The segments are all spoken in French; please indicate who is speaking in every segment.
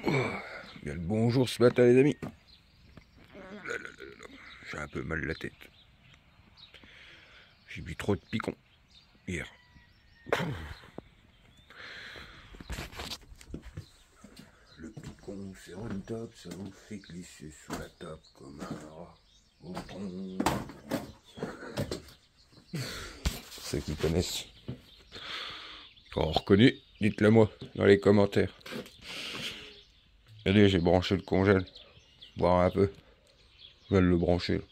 Speaker 1: Bien le bonjour ce matin les amis. J'ai un peu mal la tête. J'ai bu trop de picon hier. Le picon c'est on top, ça vous fait glisser sous la table comme un rat au tronc. Ceux qui connaissent. Quand on reconnaît, dites-le moi dans les commentaires. Regardez, j'ai branché le congèle. Voir un peu. Je vais le brancher.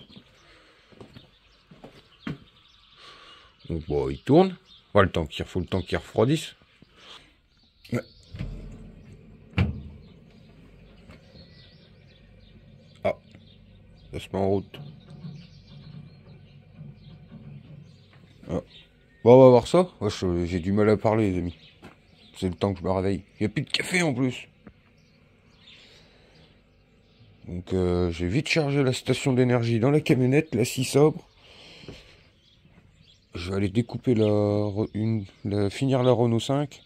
Speaker 1: Donc bon, il tourne. Voilà, faut le temps qu'il refroidisse. Ouais. Ah, ça se met en route. Ah. Bon, on va voir ça. J'ai du mal à parler, les amis. C'est le temps que je me réveille. Il n'y a plus de café en plus. Donc j'ai vite chargé la station d'énergie dans la camionnette, la scie sobre. Je vais aller découper finir la Renault 5.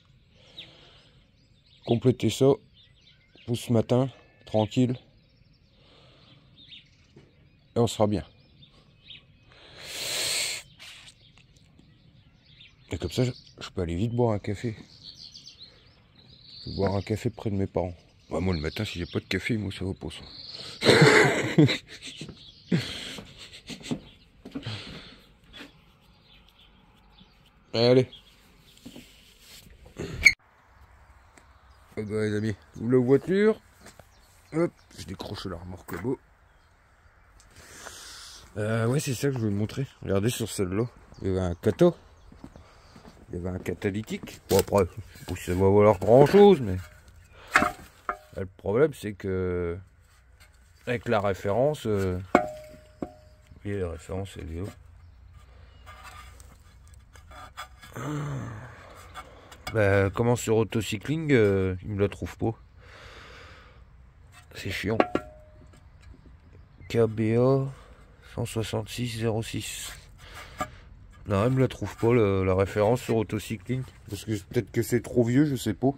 Speaker 1: Compléter ça pour ce matin, tranquille. Et on sera bien. Et comme ça, je peux aller vite boire un café. Je vais boire un café près de mes parents. Bah, moi le matin, si j'ai pas de café, moi ça va pas ça. Allez. Oh bah les amis, ouvre la voiture. Hop, je décroche la remorque là-bas. Ouais, c'est ça que je voulais montrer. Regardez sur celle-là. Il y avait un cato. Il y avait un catalytique. Bon après, ça va valoir grand chose, mais le problème c'est que avec la référence, et la référence elle est où? Bah, comment sur Autocycling, il me la trouve pas. C'est chiant. KBA 16606. Non, elle me la trouve pas la référence sur Autocycling. Parce que peut-être que c'est trop vieux, je sais pas.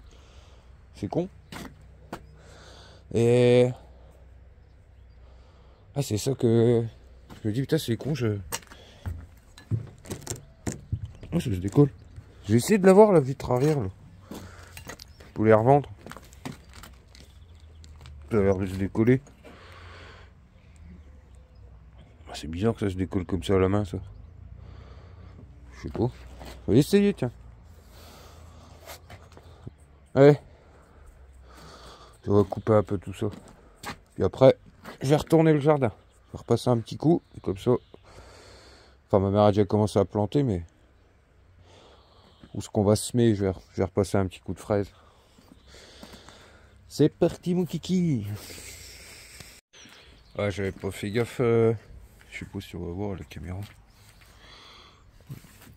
Speaker 1: C'est con. Et ah, c'est ça que je me dis, putain, c'est con, oh, ça se décolle. J'ai essayé de l'avoir la vitre arrière là. Pour les revendre. Ça a l'air de se décoller. Ah, c'est bizarre que ça se décolle comme ça à la main, ça. Je sais pas. On va essayer, tiens. Allez. On va couper un peu tout ça. Puis après, je vais retourner le jardin. Je vais repasser un petit coup. Comme ça. Enfin, ma mère a déjà commencé à planter, mais où est-ce qu'on va semer, je vais repasser un petit coup de fraise. C'est parti mon kiki. Ah, j'avais pas fait gaffe. Je sais pas si on va voir la caméra.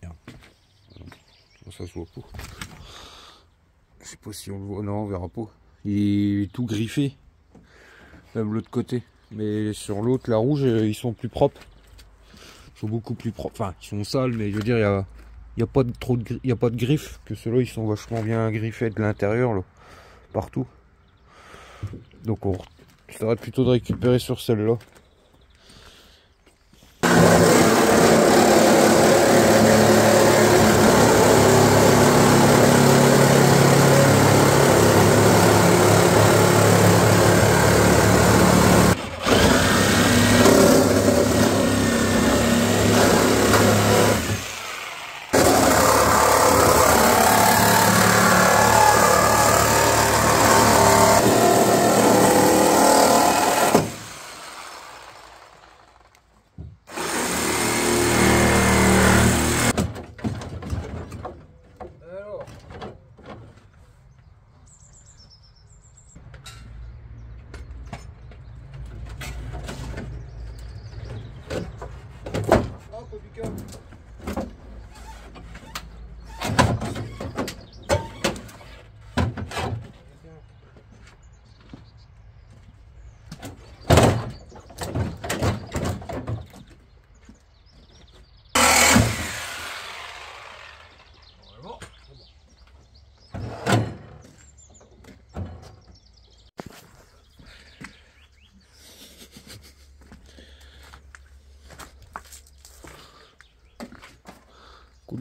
Speaker 1: Merde. Ça se voit pas. Je sais pas si on le voit. Non, on verra pas. Il est tout griffé. Même l'autre côté. Mais sur l'autre, la rouge, ils sont plus propres. Ils sont beaucoup plus propres. Enfin, ils sont sales, mais je veux dire, il y a pas de griffes. Que ceux-là, ils sont vachement bien griffés de l'intérieur, là. Partout. Donc on essaierait plutôt de récupérer sur celle-là.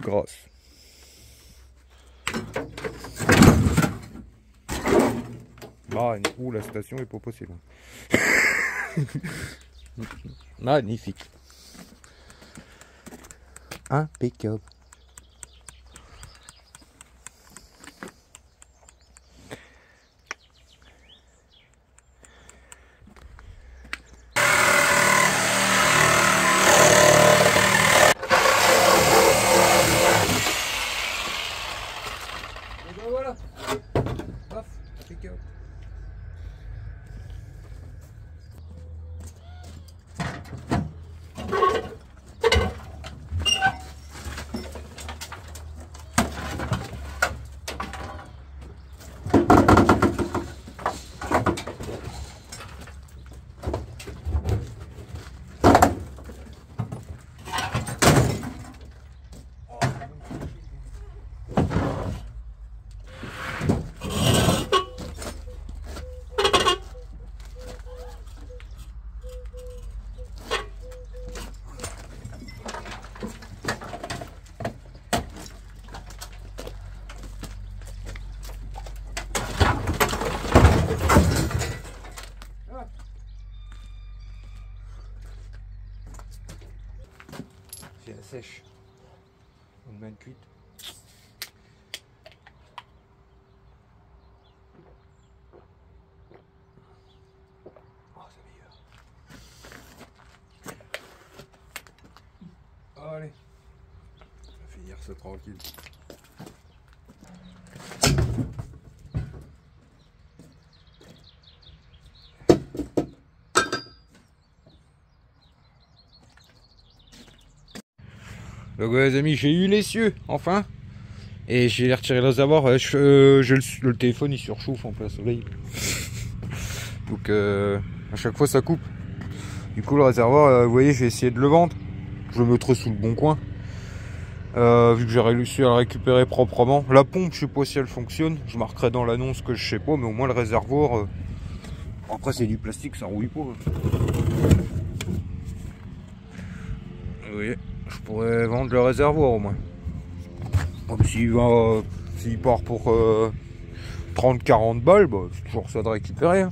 Speaker 1: grasse. Ah, la station est pas possible. Magnifique. Impeccable. Et ben voilà. Paf, impeccable. C'est la sèche. Une main cuite. Oh, c'est meilleur. Allez. On va finir ça tranquille. Donc ouais, les amis, j'ai eu l'essieu, enfin. Et j'ai retiré le réservoir. Le téléphone il surchauffe en plein soleil. Donc à chaque fois ça coupe. Du coup le réservoir, vous voyez, j'ai essayé de le vendre. Je le mettrai sous le bon coin. Vu que j'ai réussi à le récupérer proprement. La pompe, je sais pas si elle fonctionne. Je marquerai dans l'annonce que je sais pas, mais au moins le réservoir. Après c'est du plastique, ça rouille pas. Vous voyez, je pourrais vendre le réservoir au moins. Comme s'il part pour 30-40 balles, bah, c'est toujours ça de récupérer. Hein.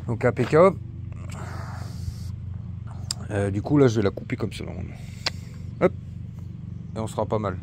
Speaker 1: Donc impeccable. Du coup là je vais la couper comme ça. Hop. Et on sera pas mal.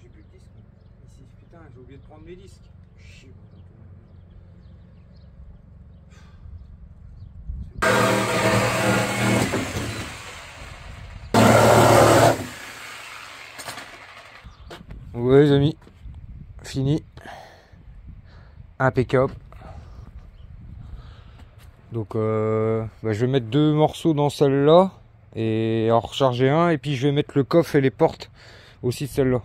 Speaker 1: J'ai plus de disques ici, putain, j'ai oublié de prendre mes disques. Chier, ouais les amis, fini. Impeccable. Donc je vais mettre 2 morceaux dans celle-là et en recharger un, et puis je vais mettre le coffre et les portes aussi de celle-là.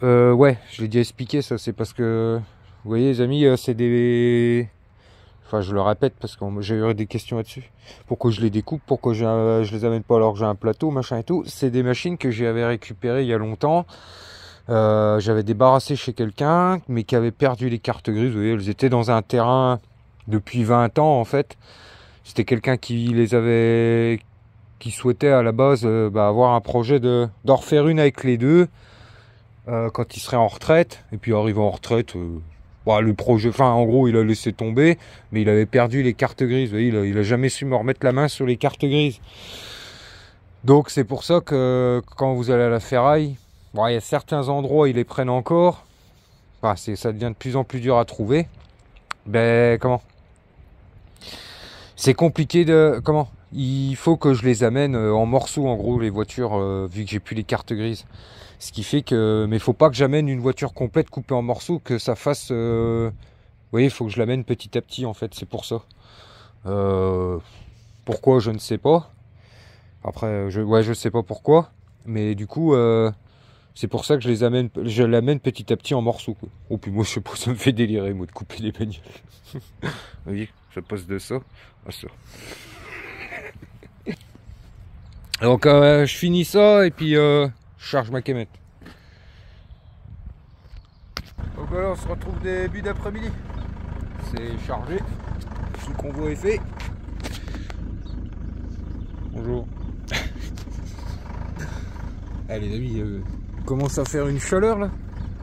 Speaker 1: Ouais, je l'ai déjà expliqué, ça c'est parce que vous voyez les amis, c'est des, enfin je le répète parce que j'ai eu des questions là-dessus, pourquoi je les découpe, pourquoi je les amène pas alors que j'ai un plateau machin et tout. C'est des machines que j'avais récupérées il y a longtemps. J'avais débarrassé chez quelqu'un mais qui avait perdu les cartes grises. Vous voyez, elles étaient dans un terrain depuis 20 ans en fait. C'était quelqu'un qui les avait, qui souhaitait à la base avoir un projet d'en refaire une avec les deux quand il serait en retraite. Et puis arrivé en retraite, le projet, enfin en gros il a laissé tomber, mais il avait perdu les cartes grises. Vous voyez, il a jamais su me remettre la main sur les cartes grises. Donc c'est pour ça que quand vous allez à la ferraille, il y a certains endroits ils les prennent encore. Enfin, ça devient de plus en plus dur à trouver. C'est compliqué de... Il faut que je les amène en morceaux, en gros, les voitures, vu que j'ai plus les cartes grises. Ce qui fait que... Mais il faut pas que j'amène une voiture complète coupée en morceaux, que ça fasse... Vous voyez, il faut que je l'amène petit à petit, en fait, c'est pour ça. Pourquoi, je ne sais pas. Après, je sais pas pourquoi. Mais du coup, c'est pour ça que je l'amène petit à petit en morceaux, quoi. Oh, puis moi, je sais pas, ça me fait délirer, moi, de couper les bagnoles. Vous voyez, je passe de ça à ça. Donc, je finis ça et puis je charge ma camette. Donc voilà, on se retrouve début d'après-midi. C'est chargé. Tout le convoi est fait. Bonjour. Allez les amis, commence à faire une chaleur là.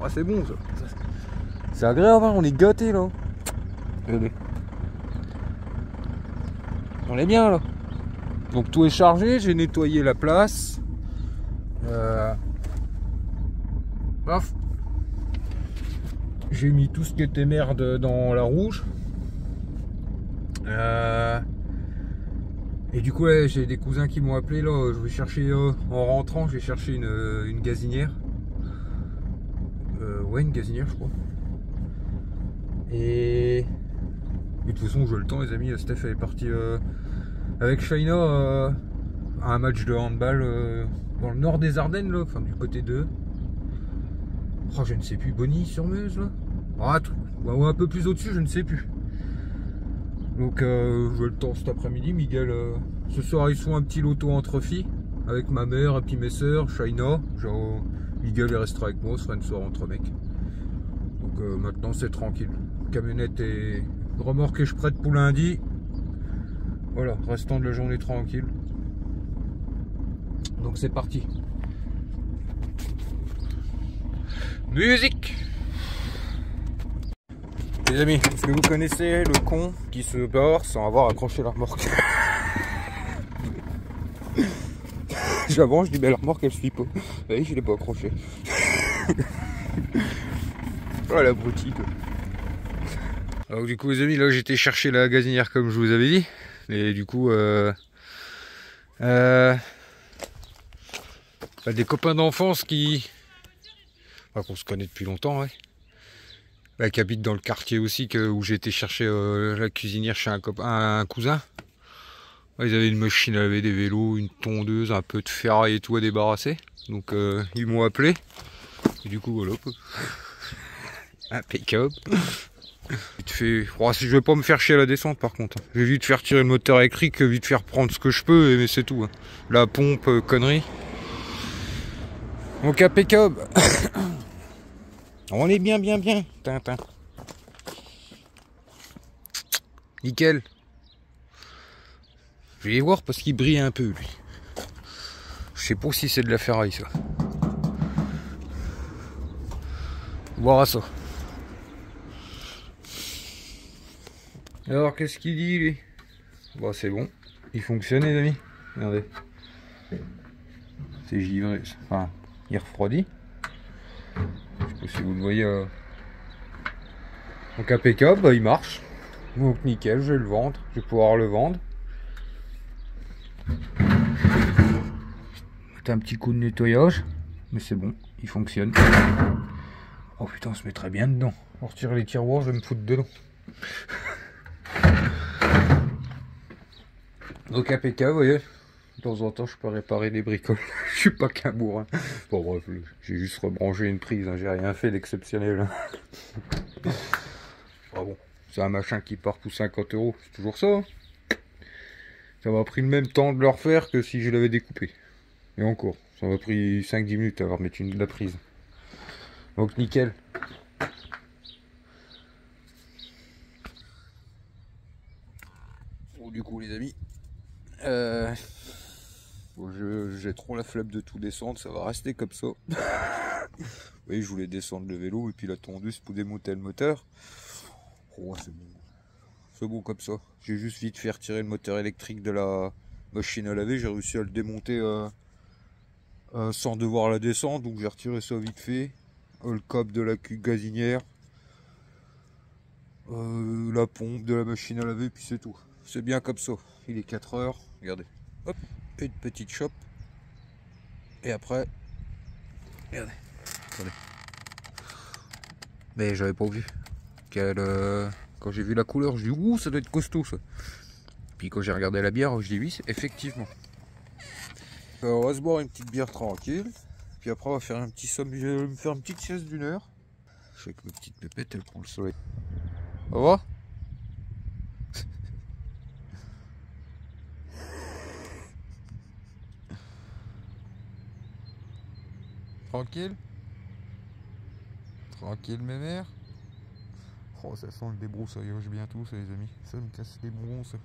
Speaker 1: Ah, c'est bon ça. C'est agréable, hein, on est gâtés là. Regardez. On est bien là. Donc tout est chargé, j'ai nettoyé la place. Paf. J'ai mis tout ce qui était merde dans la rouge. Et du coup, ouais, j'ai des cousins qui m'ont appelé là. Je vais chercher, en rentrant, je vais chercher une gazinière. Ouais, une gazinière, je crois. Et de toute façon, j'ai le temps, les amis. Steph elle est partie avec Shaina à un match de handball dans le nord des Ardennes, là, enfin du côté de. Oh, je ne sais plus, Bonny-sur-Meuse, là. Ah, ouais, un peu plus au-dessus, je ne sais plus. Donc, j'ai le temps cet après-midi. Miguel, ce soir, ils font un petit loto entre filles avec ma mère et puis mes soeurs, Shaina. Genre, Miguel il restera avec moi, on se fera une soirée entre mecs. Donc, maintenant, c'est tranquille. Camionnette et remorque et je prête pour lundi. Voilà, restant de la journée tranquille. Donc, c'est parti. Musique! Les amis, est-ce que vous connaissez le con qui se barre sans avoir accroché la remorque? J'avance, je dis, ben la remorque elle suit pas. Oui, je l'ai pas accroché. Oh la broutille. Alors du coup les amis, là j'étais chercher la gazinière comme je vous avais dit. Et du coup des copains d'enfance qui qu'on se connaît depuis longtemps, ouais. Qui habitent dans le quartier aussi où j'ai été chercher la cuisinière chez un cousin. Ils avaient une machine à laver, des vélos, une tondeuse, un peu de ferraille et tout à débarrasser. Donc ils m'ont appelé. Et du coup voilà. Impeccable. Je vais pas me faire chier à la descente par contre. Je vais vite faire tirer le moteur électrique, vite faire prendre ce que je peux, mais c'est tout. La pompe, connerie. Donc impeccable. On est bien. Tintin. Nickel. Je vais les voir parce qu'il brille un peu lui. Je sais pas si c'est de la ferraille ça. Voir à ça. Alors qu'est-ce qu'il dit lui? Bon c'est bon. Il fonctionne les amis. Regardez. C'est givré. Enfin, il refroidit. Je sais pas si vous le voyez. Donc impeccable, bah, il marche. Donc nickel, je vais le vendre. Je vais pouvoir le vendre. C'est un petit coup de nettoyage. Mais c'est bon, il fonctionne. Oh putain, on se mettrait bien dedans. On retire les tiroirs, je vais me foutre dedans. Donc impeccable, vous voyez. De temps en temps, je peux réparer des bricoles. Je suis pas qu'un bourrin. Bon bref, j'ai juste rebranché une prise, hein. J'ai rien fait d'exceptionnel. Ah bon, c'est un machin qui part pour 50 €, c'est toujours ça. Hein. Ça m'a pris le même temps de le refaire que si je l'avais découpé. Et encore, ça m'a pris 5-10 minutes à remettre la prise. Donc nickel. Bon du coup les amis, bon, j'ai trop la flemme de tout descendre, ça va rester comme ça. Oui, je voulais descendre le vélo et puis la tondeuse pour démonter le moteur. Oh, c'est bon. C'est bon comme ça. J'ai juste vite fait retirer le moteur électrique de la machine à laver. J'ai réussi à le démonter sans devoir la descendre. Donc j'ai retiré ça vite fait. Le câble de la gazinière. La pompe de la machine à laver. Puis c'est tout. C'est bien comme ça. Il est 4 h. Regardez. Hop. Une petite chope. Et après. Regardez. Attendez. Mais j'avais pas vu. Quand j'ai vu la couleur, je dis ouh, ça doit être costaud ça. Puis quand j'ai regardé la bière, je dis oui, effectivement. On va se boire une petite bière tranquille. Puis après on va faire un petit somme. Je vais me faire une petite sieste d'1 heure. Je sais que ma petite pépette elle prend le soleil. Au revoir. Tranquille. Tranquille mes mères. Oh ça sent le débroussaillage bientôt ça les amis. Ça me casse les bronzes. Ça.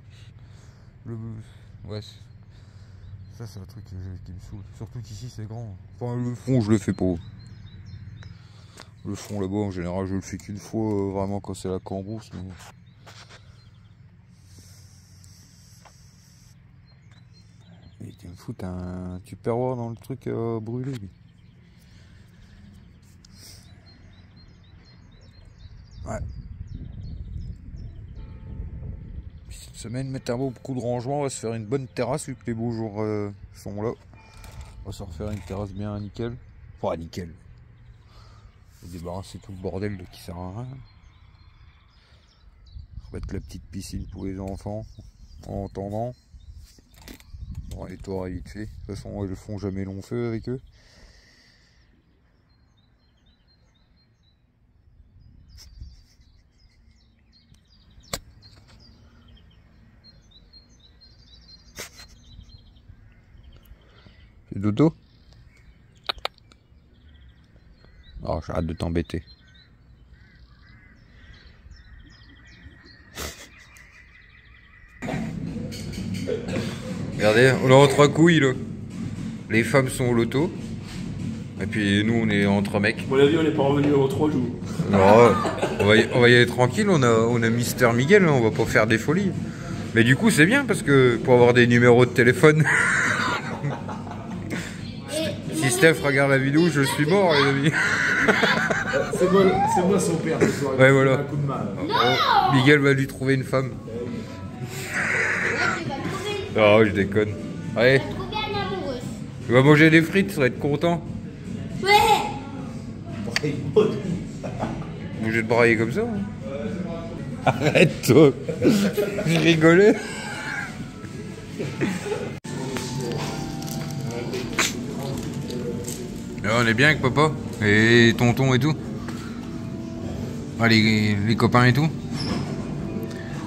Speaker 1: Ouais. Ça c'est un truc qui me saoule. Surtout qu'ici c'est grand. Enfin le fond je le fais pas. Le fond là-bas en général je le fais qu'une fois vraiment quand c'est la cambrousse. Mais... Et tu me fous un tupperware dans le truc brûlé lui. Ouais. Cette semaine, mettre beaucoup de rangement, on va se faire une bonne terrasse vu que les beaux jours sont là. On va se refaire une terrasse bien nickel. Enfin nickel. On va débarrasser tout le bordel de qui sert à rien. Remettre la petite piscine pour les enfants en attendant. Bon, les toits vite fait. De toute façon, ils ne font jamais long feu avec eux. C'est dodo? Oh, j'ai hâte de t'embêter. Regardez, on est en 3 couilles là. Les femmes sont au loto. Et puis nous on est entre mecs.
Speaker 2: À mon avis on n'est pas revenu en 3 jours.
Speaker 1: Non, on va y aller tranquille, on a Mister Miguel, hein, on va pas faire des folies. Mais du coup c'est bien parce que pour avoir des numéros de téléphone. Si Steph regarde la vidéo, je suis mort les amis.
Speaker 2: C'est moi son père ce soir.
Speaker 1: Ouais voilà.
Speaker 2: Un coup de main.
Speaker 1: Oh, Miguel va lui trouver une femme. Oh je déconne. Allez. Tu vas manger des frites, ça va être content.
Speaker 3: Ouais.
Speaker 1: Bouger de brailler comme ça. Hein. Arrête toi. Je rigolais. Là, on est bien avec papa et tonton et tout. Ah, les copains et tout.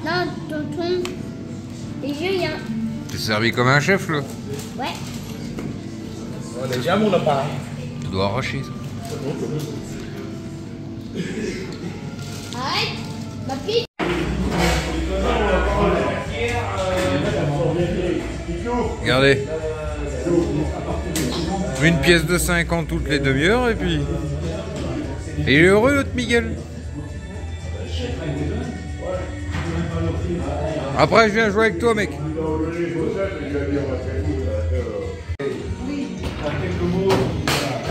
Speaker 3: Non, tonton et Julien.
Speaker 1: T'es servi comme un chef là.
Speaker 3: Ouais.
Speaker 2: On a déjà mon appareil.
Speaker 1: Tu dois arracher ça.
Speaker 3: Arrête, ma fille.
Speaker 1: Regardez. Une pièce de 50 toutes les demi-heures et puis... Et il est heureux l'autre Miguel. Après je viens jouer avec toi mec.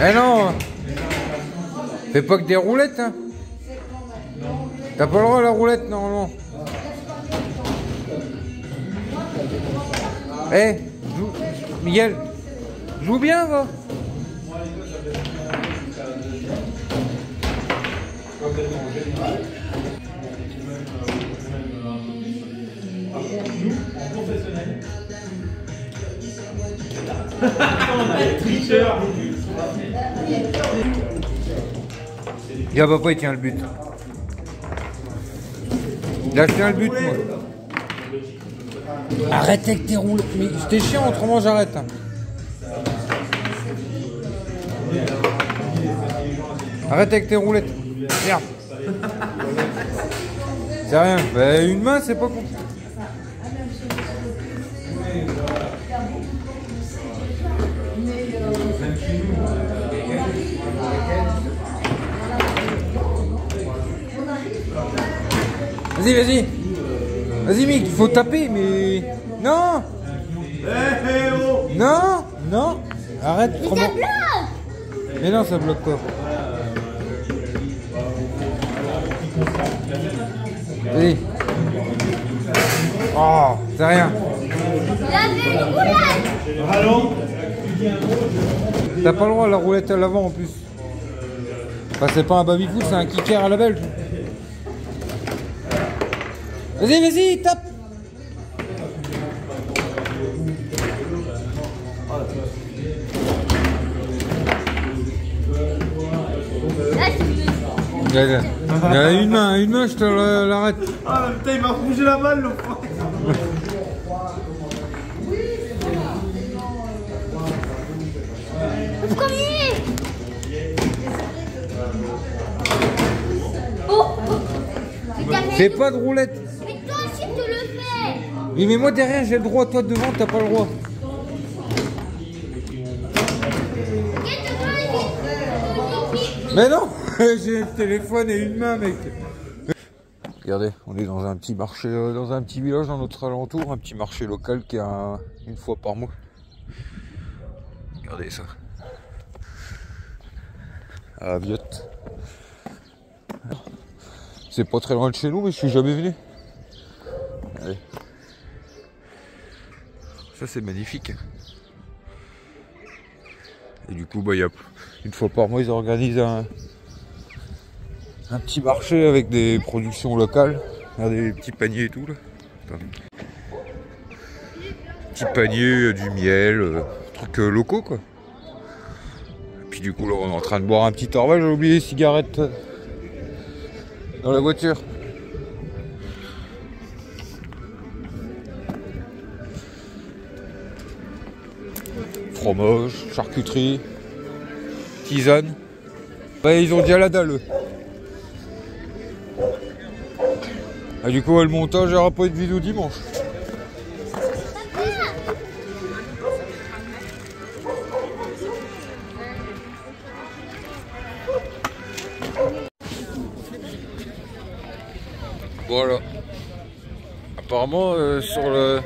Speaker 1: Eh non. Fais pas que des roulettes hein. T'as pas le droit à la roulette normalement. Eh, joue, Miguel, joue bien va. Y'a papa il tient le but. Là je tiens le but moi. Arrête avec tes roulettes. Mais c'était chiant autrement j'arrête. Arrête avec tes roulettes. Merde. C'est rien. Bah, une main c'est pas compliqué. Vas-y, vas-y. Vas-y, mec, il faut taper, mais... Non. Non, non. Arrête.
Speaker 3: Mais ça bloque.
Speaker 1: Mais non, ça bloque pas. Vas-y. Oh, c'est rien.
Speaker 3: Lavez une roulette.
Speaker 1: T'as pas le droit à la roulette à l'avant en plus. Enfin, c'est pas un baby-foot, c'est un kicker à la belge. Vas-y, vas-y, tape. Il y a une main, je te l'arrête.
Speaker 2: Ah putain, il m'a bougé la balle, le frère.
Speaker 3: Le premier. Oh,
Speaker 1: Fais pas de roulette.
Speaker 3: mais toi aussi tu le fais.
Speaker 1: Oui, mais moi derrière j'ai le droit, toi devant t'as pas le droit. Mais non, j'ai le téléphone et une main, mec. Regardez, on est dans un petit marché, dans un petit village dans notre alentour, un petit marché local qui a une fois par mois. Regardez ça. À Viotte. C'est pas très loin de chez nous, mais je suis jamais venu. Allez. Ça c'est magnifique. Et du coup, bah, une fois par mois, ils organisent un petit marché avec des productions locales. Regardez les petits paniers et tout là. Attendez. Petits paniers, du miel, trucs locaux quoi. Et puis du coup, là, on est en train de boire un petit orval. J'ai oublié les cigarettes dans la voiture. Fromage, charcuterie, tisane. Ouais, ils ont déjà la dalle. Ah, du coup, le montage, il n'y aura pas de vidéo dimanche. Voilà. Apparemment, sur le...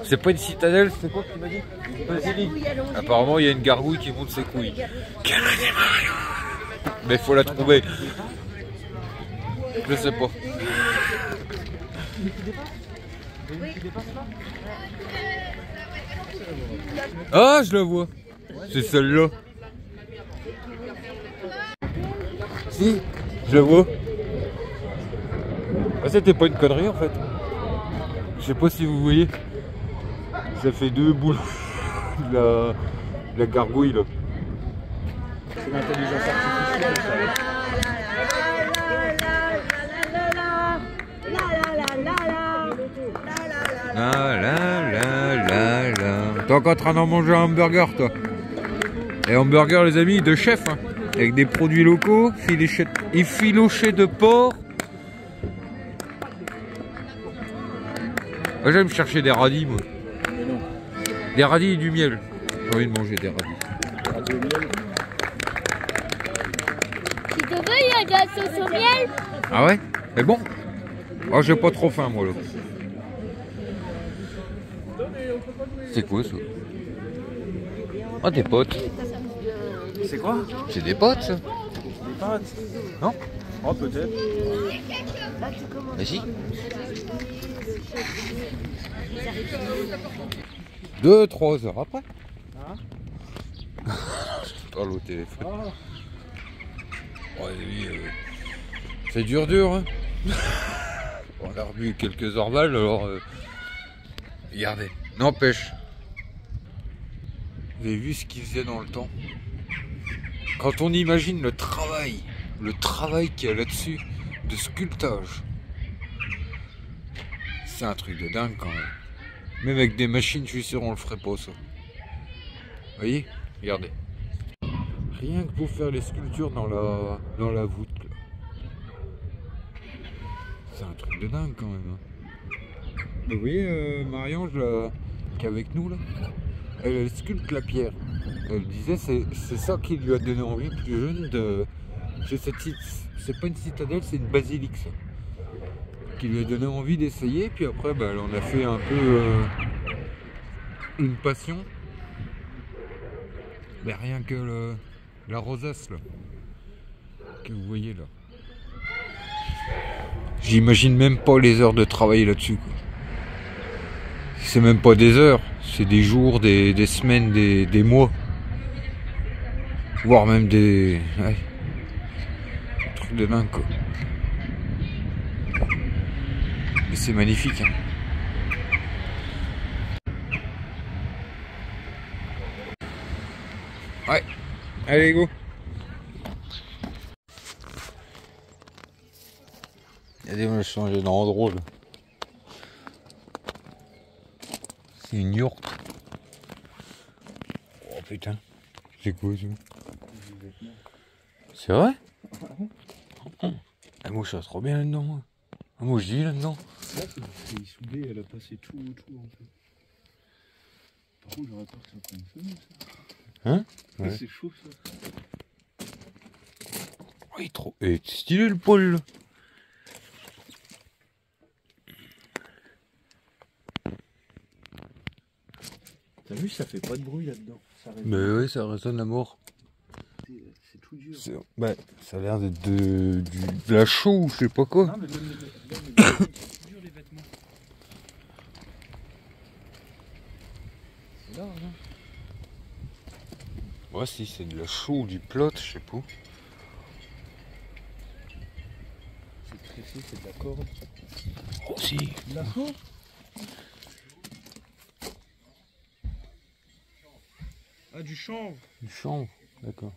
Speaker 1: C'est pas une citadelle, c'est quoi que tu m'as dit? Une basilique. Apparemment, il y a une gargouille qui monte ses couilles. Mais il faut la trouver. Je sais pas. Ah, je la vois. C'est celle-là. Si, je la vois. Ah, c'était pas une connerie en fait. Je sais pas si vous voyez. Ça fait deux boules. La gargouille là.
Speaker 2: C'est l'intelligence artificielle.
Speaker 1: T'es encore en train d'en manger un hamburger toi. Et hamburger les amis de chef hein. Avec des produits locaux, effilochés de porc. Moi j'aime chercher des radis moi. Des radis et du miel. J'ai envie de manger des radis.
Speaker 3: Si tu veux, il y a de la sauce au miel.
Speaker 1: Ah ouais? C'est bon? Oh, j'ai pas trop faim moi là. C'est quoi ça? Ah, des potes.
Speaker 2: C'est quoi?
Speaker 1: C'est des potes ça?
Speaker 2: Des pâtes?
Speaker 1: Non?
Speaker 2: Oh, peut-être.
Speaker 1: Mais si. 2-3 heures après.
Speaker 2: Hein?
Speaker 1: Je parle au téléphone.
Speaker 2: Oh.
Speaker 1: Ouais, lui, c'est dur hein. On a revu quelques orvales alors regardez. N'empêche. Vous avez vu ce qu'il faisait dans le temps? Quand on imagine le travail qu'il y a là-dessus de sculptage, c'est un truc de dingue quand même. Même avec des machines, je suis sûr on le ferait pas ça. Vous voyez? Regardez. Rien que pour faire les sculptures dans la voûte. Là. C'est un truc de dingue quand même. Hein. Vous voyez Marie-Ange qui est avec nous là, elle sculpte la pierre. Elle disait c'est ça qui lui a donné envie plus jeune de... C'est pas une citadelle, c'est une basilique ça. Qui lui a donné envie d'essayer, puis après bah, elle en a fait un peu une passion. Mais rien que la rosace là, que vous voyez là. J'imagine même pas les heures de travail là-dessus. C'est même pas des heures, c'est des jours, des semaines, des mois. Voire même des... Ouais. Des trucs de dingue quoi. Mais c'est magnifique. Hein. Ouais. Allez go. Il y a des machins changé d'endroit là. C'est une yourte. Oh putain. C'est quoi ça? C'est vrai? Ah, moi je trop bien là-dedans. Ah, moi je dis là-dedans.
Speaker 2: Là, c'est soudé, elle a passé tout autour en fait. Par contre, j'aurais peur que ça prenne feu, ça.
Speaker 1: Hein? Ouais.
Speaker 2: C'est chaud ça.
Speaker 1: Oui, trop. Et c'est stylé le poil là.
Speaker 2: T'as vu, ça fait pas de bruit là-dedans.
Speaker 1: Mais oui, ça résonne à mort.
Speaker 2: C'est tout dur.
Speaker 1: Bah, ça a l'air d'être de la chaux ou je sais pas quoi.
Speaker 2: Non, mais même c'est dur les vêtements. C'est là, hein.
Speaker 1: Ouais, si, c'est de la chaux ou du plot, je sais pas.
Speaker 2: C'est tressé, c'est de la corde.
Speaker 1: Oh, si.
Speaker 2: De la corde? Ah, du chanvre.
Speaker 1: Du chanvre, d'accord.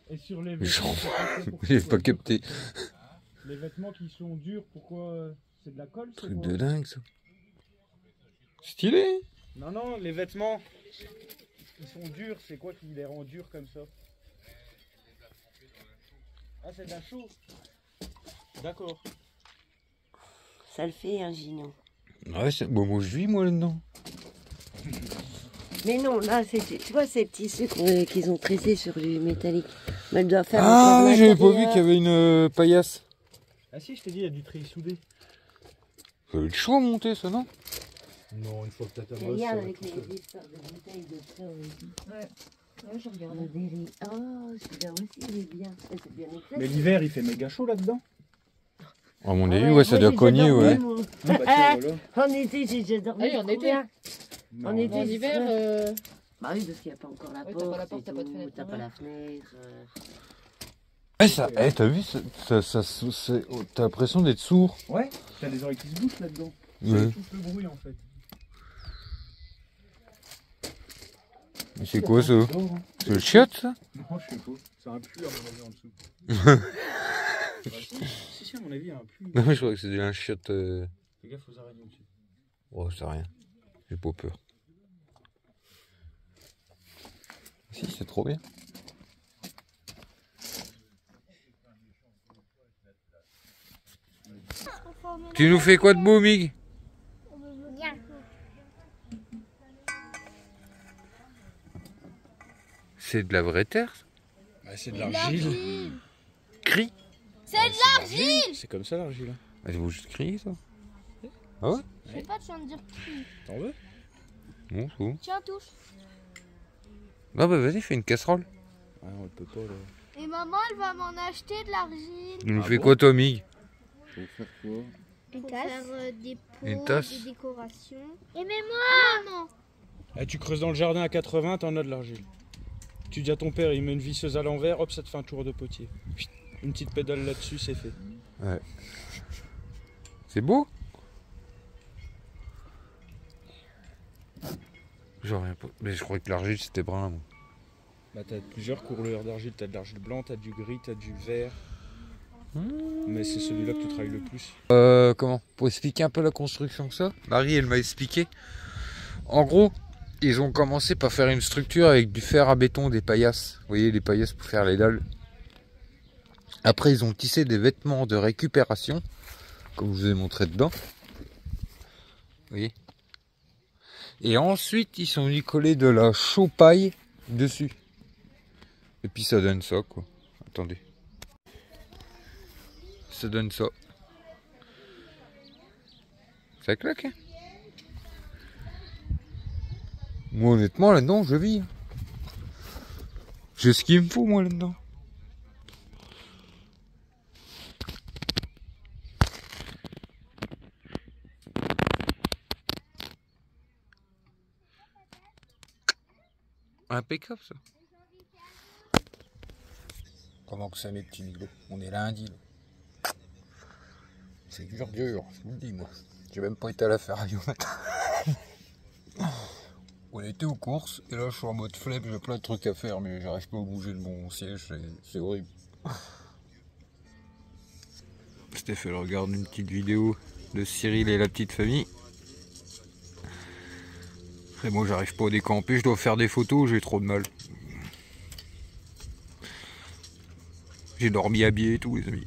Speaker 2: Et sur les
Speaker 1: Du
Speaker 2: vêtements,
Speaker 1: chanvre. J'ai pas capté.
Speaker 2: les vêtements qui sont durs, pourquoi c'est de la colle?
Speaker 1: Truc de dingue ça. Stylé.
Speaker 2: Non, non, les vêtements qui sont durs, c'est quoi qui les rend durs comme ça? Ah, c'est de la chaux. D'accord.
Speaker 4: Ça le fait, un gignon.
Speaker 1: Ouais, bon, moi je vis moi là-dedans.
Speaker 4: Mais non, là, tu vois ces petits sucres qu'ils ont tressés sur du métallique. Mais elle doit faire
Speaker 1: Ah
Speaker 4: encore
Speaker 1: oui,
Speaker 4: de
Speaker 1: j'avais pas vu
Speaker 4: l'intérieur.
Speaker 1: qu'il y avait une paillasse.
Speaker 2: Ah si, je t'ai dit, il y a du treillis soudé.
Speaker 1: Ça avait le chaud à monter ça, non?
Speaker 2: Non, une fois que t'as ta
Speaker 4: Regarde avec les histoires de bouteilles de plomb.
Speaker 3: Ouais, je regarde.
Speaker 4: Le délit. Oh, celui-là aussi, il est bien. C'est bien exact.
Speaker 2: Mais l'hiver, il fait méga chaud là-dedans.
Speaker 1: À mon
Speaker 4: Ah
Speaker 1: avis,
Speaker 4: ouais,
Speaker 1: ouais, ça
Speaker 4: moi,
Speaker 1: doit
Speaker 4: j'ai
Speaker 1: cogner,
Speaker 4: déjà dormi,
Speaker 1: ouais.
Speaker 4: moi.
Speaker 2: Ah bah tiens, voilà.
Speaker 4: En été, j'ai déjà dormi.
Speaker 3: Ah oui, en
Speaker 4: trop
Speaker 3: été.
Speaker 4: bien.
Speaker 2: Non,
Speaker 4: En été,
Speaker 3: En
Speaker 4: c'est
Speaker 3: hiver,
Speaker 4: vrai. Bah oui, parce qu'il n'y a pas encore la
Speaker 3: Ouais,
Speaker 4: porte.
Speaker 3: t'as pas la porte,
Speaker 4: et
Speaker 3: t'as pas de
Speaker 4: tout,
Speaker 3: fenêtre,
Speaker 4: T'as pas
Speaker 3: ouais.
Speaker 4: la fenêtre.
Speaker 1: Eh, ça, t'as vu, t'as l'impression d'être sourd.
Speaker 2: Ouais, t'as des oreilles qui se bouchent là-dedans.
Speaker 1: Ouais.
Speaker 2: Ça étouffe le bruit en fait.
Speaker 1: Mais c'est quoi ça?
Speaker 2: Dehors, hein.
Speaker 1: C'est le chiotte ça?
Speaker 2: Non, je sais pas. C'est un puits à mon avis en dessous. Bah, si, à mon avis, il y a un puits.
Speaker 1: Non, mais je crois que c'est un chiotte.
Speaker 2: Fais gaffe aux araignées dessus.
Speaker 1: Oh, c'est rien. J'ai pas peur. Si, c'est trop bien. Tu nous fais quoi de beau, Mig?
Speaker 3: Bien.
Speaker 1: C'est de la vraie terre, ça?
Speaker 2: Bah, c'est de l'argile.
Speaker 1: Crie.
Speaker 3: C'est de l'argile.
Speaker 2: C'est comme ça l'argile. Hein.
Speaker 1: Ah, c'est vous juste crier, ça? Ah ouais?
Speaker 3: Je sais pas, tu viens de dire qui.
Speaker 2: T'en veux?
Speaker 1: Bon, c'est bon.
Speaker 3: Tiens, touche.
Speaker 1: Non, bah vas-y, fais une casserole.
Speaker 2: Ah, on peut pas là.
Speaker 3: Et maman, elle va m'en acheter de l'argile.
Speaker 1: Tu nous
Speaker 2: Ah
Speaker 1: fais
Speaker 2: bon?
Speaker 1: quoi, toi, Mig?
Speaker 2: Faut faire quoi?
Speaker 3: Pour faire des pots,
Speaker 1: Une tasse.
Speaker 3: des décorations. Et mais moi, maman.
Speaker 2: Eh, tu creuses dans le jardin à 80, t'en as de l'argile. Tu dis à ton père, il met une visseuse à l'envers, hop, ça te fait un tour de potier. Chut, une petite pédale là-dessus, c'est fait.
Speaker 1: Ouais. C'est beau? Genre rien pas. Mais je croyais que l'argile c'était brun. Moi.
Speaker 2: Bah, t'as plusieurs couleurs d'argile. T'as de l'argile blanc, t'as du gris, t'as du vert. Mais c'est celui-là que tu travailles le plus.
Speaker 1: Comment? Pour expliquer un peu la construction que ça, Marie elle m'a expliqué. En gros, ils ont commencé par faire une structure avec du fer à béton, des paillasses. Vous voyez, les paillasses pour faire les dalles. Après, ils ont tissé des vêtements de récupération, comme je vous ai montré dedans. Vous voyez? Et ensuite, ils sont venus coller de la chaux paille dessus. Et puis ça donne ça, quoi. Attendez. Ça donne ça. Ça claque, hein? Moi, honnêtement, là-dedans, je vis. J'ai ce qu'il me faut, moi, là-dedans. Impeccable, ça. Comment que ça, mes petits Milo? On est lundi, là. C'est dur, je vous le dis, moi. J'ai même pas été à la ferraille au matin. On était aux courses, et là, je suis en mode flemme, j'ai plein de trucs à faire, mais j'arrive pas à bouger de mon siège, c'est horrible. Steph elle regarde une petite vidéo de Cyril et la petite famille. Et moi j'arrive pas à décamper, je dois faire des photos, j'ai trop de mal. J'ai dormi habillé et tout les amis.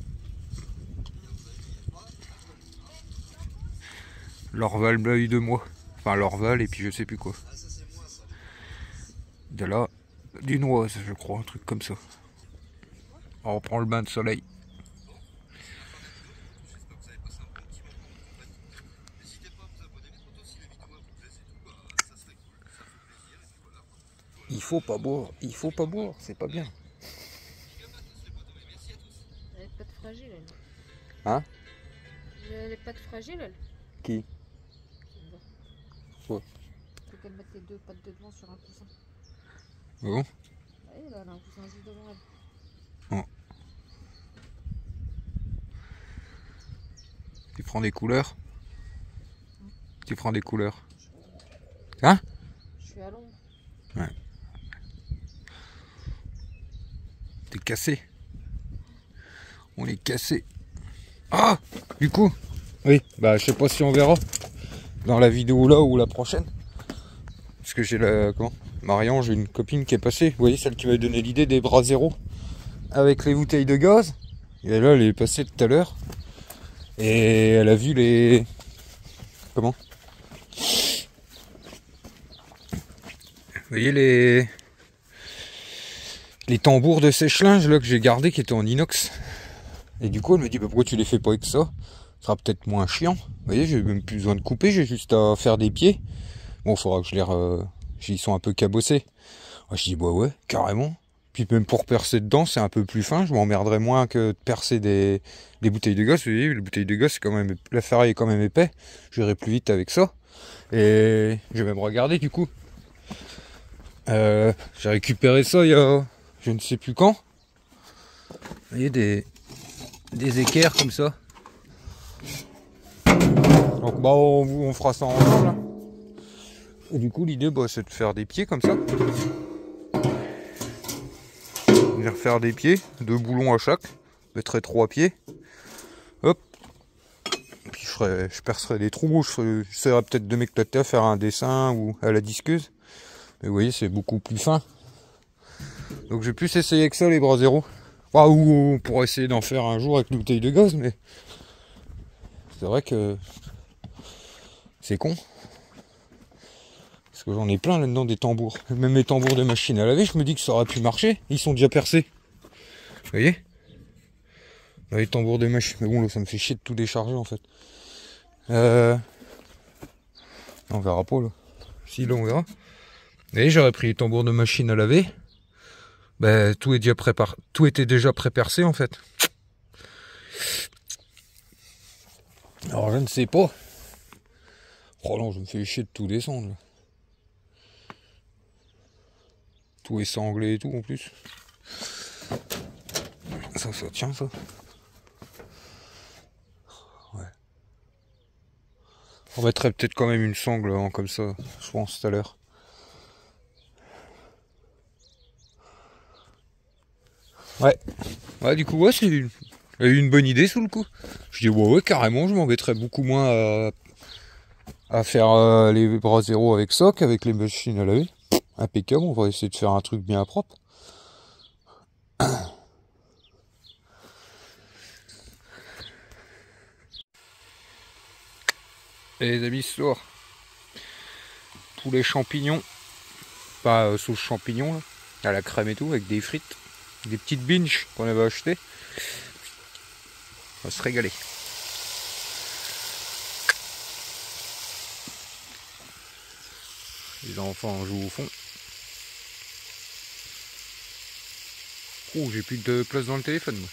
Speaker 1: L'Orval bleuille de moi. Enfin l'Orval et puis je sais plus quoi. De là, du noise je crois, un truc comme ça. On reprend le bain de soleil. Il faut pas boire, c'est pas bien.
Speaker 4: Elle est pas de fragile, elle.
Speaker 1: Hein?
Speaker 4: Elle est pas de fragile, elle.
Speaker 1: Qui?
Speaker 4: Faut qu'elle mette les 2 pattes de devant sur un coussin.
Speaker 1: Bon.
Speaker 4: Oui, elle a un coussin juste devant elle.
Speaker 1: Oh. Tu prends des couleurs? Tu prends des couleurs? Hein?
Speaker 4: Je suis à l'ombre.
Speaker 1: Ouais. T'es cassé. On est cassé. Ah! Du coup, oui, bah je sais pas si on verra dans la vidéo là ou la prochaine. Parce que j'ai la. Comment? Marion, j'ai une copine qui est passée. Vous voyez, celle qui m'a donné l'idée des bras zéro avec les bouteilles de gaz. Et là, elle est passée tout à l'heure. Et elle a vu les. Comment? Vous voyez les tambours de sèche-linge là que j'ai gardés qui étaient en inox. Et du coup elle me dit bah, pourquoi tu les fais pas avec ça? Ce sera peut-être moins chiant. Vous voyez, j'ai même plus besoin de couper, j'ai juste à faire des pieds. Bon, il faudra que je les ils sont un peu cabossés. Je dis bah ouais, carrément. Puis même pour percer dedans, c'est un peu plus fin, je m'emmerderais moins que de percer des bouteilles de gaz. Vous voyez, les bouteilles de gaz, c'est quand même la ferraille est quand même épais. J'irai plus vite avec ça. Et je vais même regarder du coup. J'ai récupéré ça il y a je ne sais plus quand. Vous voyez des équerres comme ça. Donc bah on fera ça ensemble. Et du coup l'idée bah, c'est de faire des pieds comme ça. Je vais refaire des pieds, 2 boulons à chaque. Je mettrai 3 pieds. Hop. Puis je percerai des trous. J'essaierai peut-être de m'éclater à faire un dessin ou à la disqueuse. Mais vous voyez, c'est beaucoup plus fin. Donc je vais plus essayer avec ça les bras zéro. Ou on pourrait essayer d'en faire un jour avec une bouteille de gaz, mais c'est vrai que c'est con. Parce que j'en ai plein là-dedans des tambours. Même les tambours de machine à laver, je me dis que ça aurait pu marcher. Ils sont déjà percés. Vous voyez? Les tambours de machine. Mais bon là ça me fait chier de tout décharger en fait. On verra pas là. Si là on verra. Et j'aurais pris les tambours de machine à laver. Ben, tout était déjà pré-percé en fait. Alors je ne sais pas. Oh non, je me fais chier de tout descendre. Là. Tout est sanglé et tout en plus. Ça tient ça. Ouais. On mettrait peut-être quand même une sangle hein, comme ça, je pense tout à l'heure. Ouais, du coup, ouais, j'ai eu une bonne idée sous le coup. Je dis, ouais, carrément, je m'embêterais beaucoup moins à faire les bras zéro avec ça qu'avec les machines à laver. Impeccable, on va essayer de faire un truc bien propre. Et les amis, ce soir, poulet champignons, pas sauce champignons, là, à la crème et tout, avec des frites. Des petites binges qu'on avait achetées. On va se régaler. Les enfants jouent au fond. Oh, j'ai plus de place dans le téléphone, moi.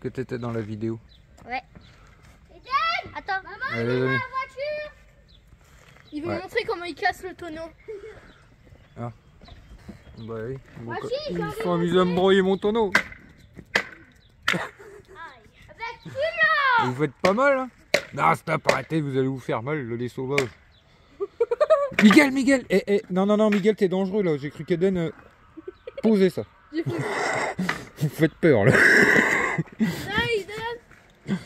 Speaker 1: Que t'étais dans la vidéo.
Speaker 3: Ouais. Attends, maman,
Speaker 1: Allez,
Speaker 3: la voiture. Il veut me montrer comment il casse le tonneau.
Speaker 1: Ah. Bah oui. Bon,
Speaker 3: Voici,
Speaker 1: il faut amuser à me broyer mon tonneau.
Speaker 3: Avec culot.
Speaker 1: Vous faites pas mal, hein. Non, stop, arrêtez, vous allez vous faire mal, les sauvages. Miguel, Miguel. Non, non, non, Miguel, t'es dangereux là. J'ai cru qu'Eden posait ça.
Speaker 3: J'ai fait.
Speaker 1: Vous faites peur là.
Speaker 3: Allez, donne.